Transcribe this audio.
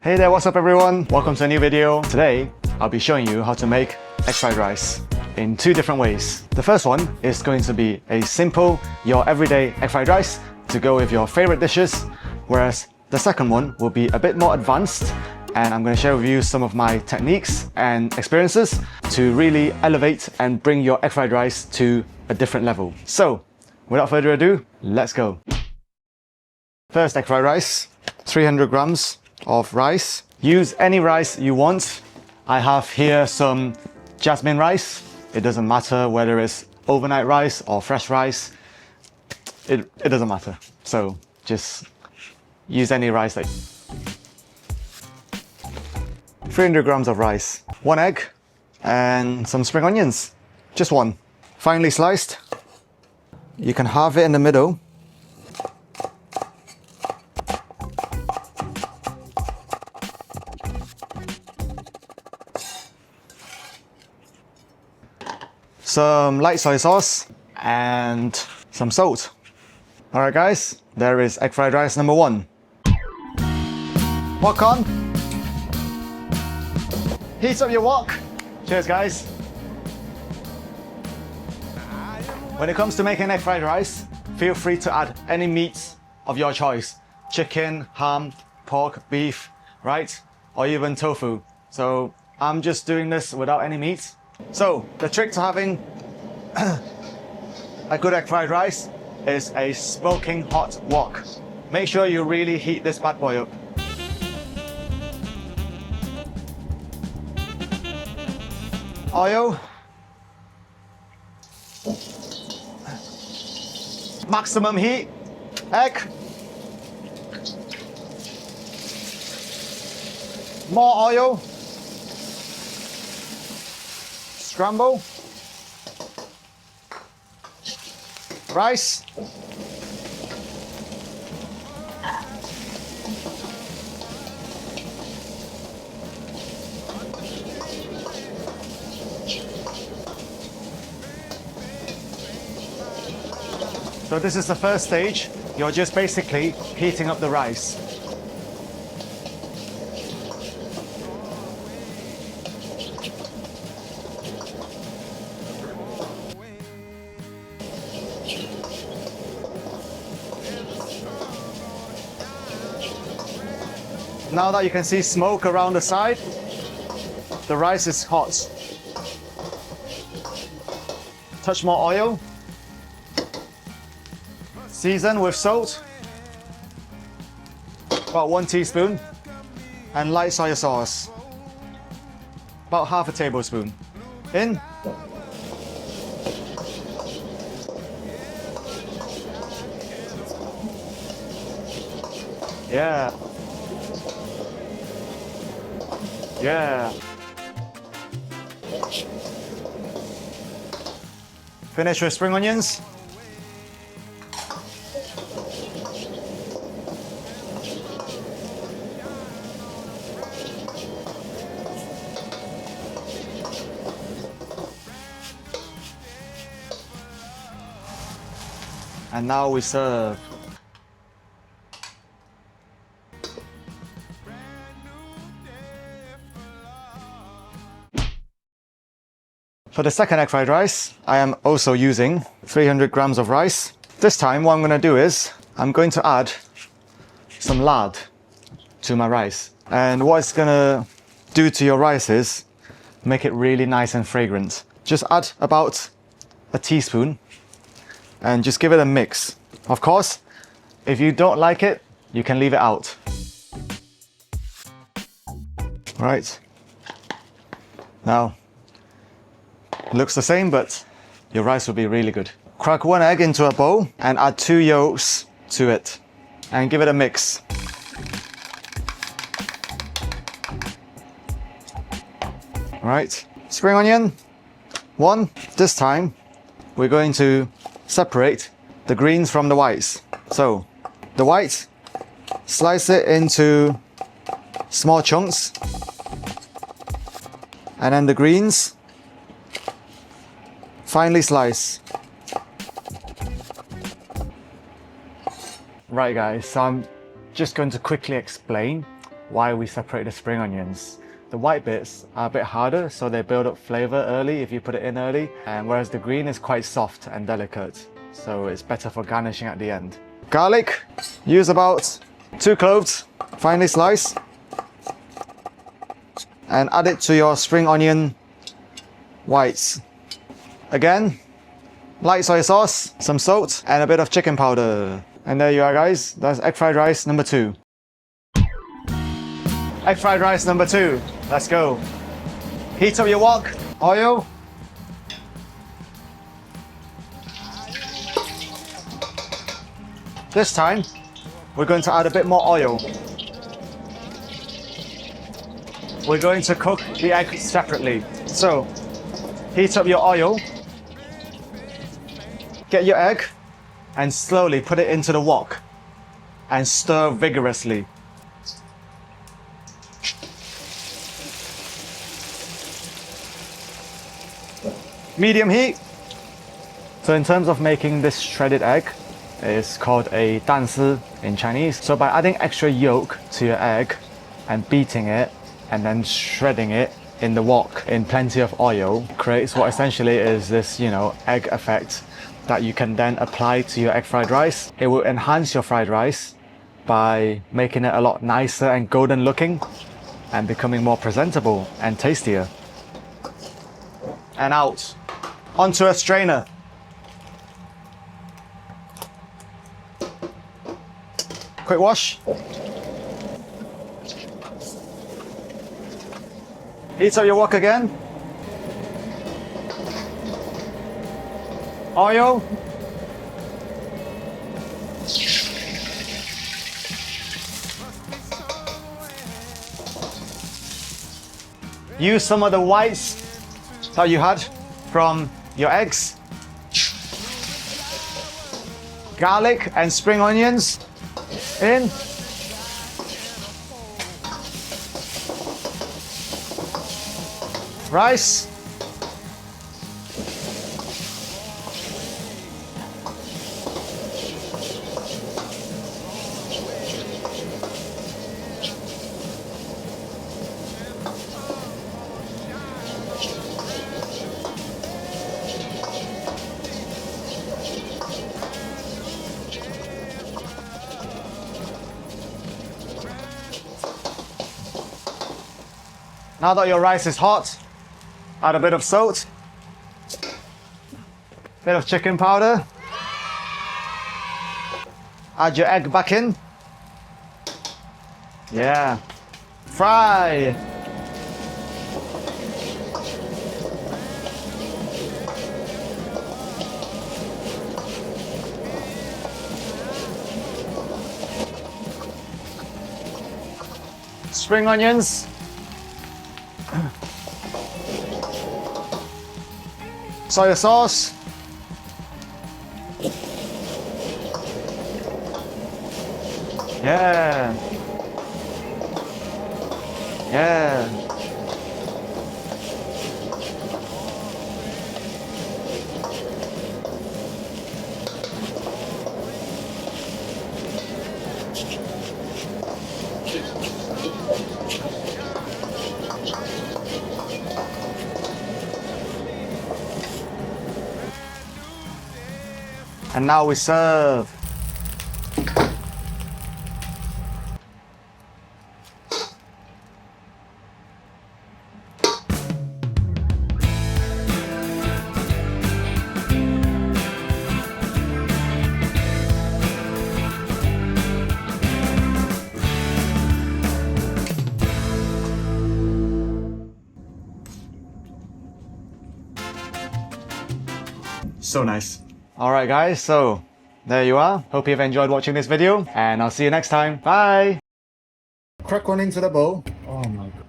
Hey there, what's up everyone? Welcome to a new video. Today, I'll be showing you how to make egg fried rice in two different ways. The first one is going to be a simple, your everyday egg fried rice to go with your favorite dishes, whereas the second one will be a bit more advanced, and I'm going to share with you some of my techniques and experiences to really elevate and bring your egg fried rice to a different level. So, without further ado, let's go. First, egg fried rice, 300 grams of rice. Use any rice you want. I have here some jasmine rice. It doesn't matter whether it's overnight rice or fresh rice. It doesn't matter. So just use any rice. 300 grams of rice, 1 egg, and some spring onions. Just one. Finely sliced. You can halve it in the middle. Some light soy sauce and some salt. Alright guys, there is egg fried rice number 1. Wok on. Heat up your wok. Cheers guys. When it comes to making egg fried rice, feel free to add any meats of your choice. Chicken, ham, pork, beef, right? Or even tofu. So I'm just doing this without any meat. So, the trick to having a good egg fried rice is a smoking hot wok. Make sure you really heat this bad boy up. Oil. Maximum heat. Egg. More oil. Scramble, rice, so this is the first stage. You're just basically heating up the rice. Now that you can see smoke around the side, the rice is hot. Touch more oil. Season with salt. About 1 teaspoon. And light soy sauce. About half a tablespoon. In. Yeah. Yeah. Finish with spring onions. And now we serve. For the second egg fried rice, I am also using 300 grams of rice. This time what I'm going to do is, I'm going to add some lard to my rice. And what it's going to do to your rice is, make it really nice and fragrant. Just add about a teaspoon and just give it a mix. Of course, if you don't like it, you can leave it out. Right. Now, looks the same, but your rice will be really good. Crack 1 egg into a bowl and add 2 yolks to it and give it a mix. Right, spring onion, 1. This time, we're going to separate the greens from the whites. So, the white, slice it into small chunks. And then the greens, finely slice. Right guys, so I'm just going to quickly explain why we separate the spring onions. The white bits are a bit harder, so they build up flavour early if you put it in early, and whereas the green is quite soft and delicate, so it's better for garnishing at the end. Garlic, use about 2 cloves, finely sliced, and add it to your spring onion whites. Again, light soy sauce, some salt, and a bit of chicken powder. And there you are, guys. That's egg fried rice number 2. Egg fried rice number 2. Let's go. Heat up your wok, oil. This time, we're going to add a bit more oil. We're going to cook the egg separately. So, heat up your oil. Get your egg and slowly put it into the wok and stir vigorously. Medium heat. So in terms of making this shredded egg, it's called a 蛋丝 in Chinese. So by adding extra yolk to your egg and beating it and then shredding it in the wok in plenty of oil, creates what essentially is this, egg effect that you can then apply to your egg fried rice. It will enhance your fried rice by making it a lot nicer and golden looking and becoming more presentable and tastier. And out onto a strainer. Quick wash. Heat up your wok again. Oil. Use some of the whites that you had from your eggs. Garlic and spring onions in. Rice. Now that your rice is hot, add a bit of salt, bit of chicken powder, add your egg back in. Yeah. Fry. Spring onions. Soy sauce. Yeah. Yeah. And now we serve. So nice. Alright guys, so there you are. Hope you've enjoyed watching this video and I'll see you next time. Bye! Crack one into the bowl. Oh my god.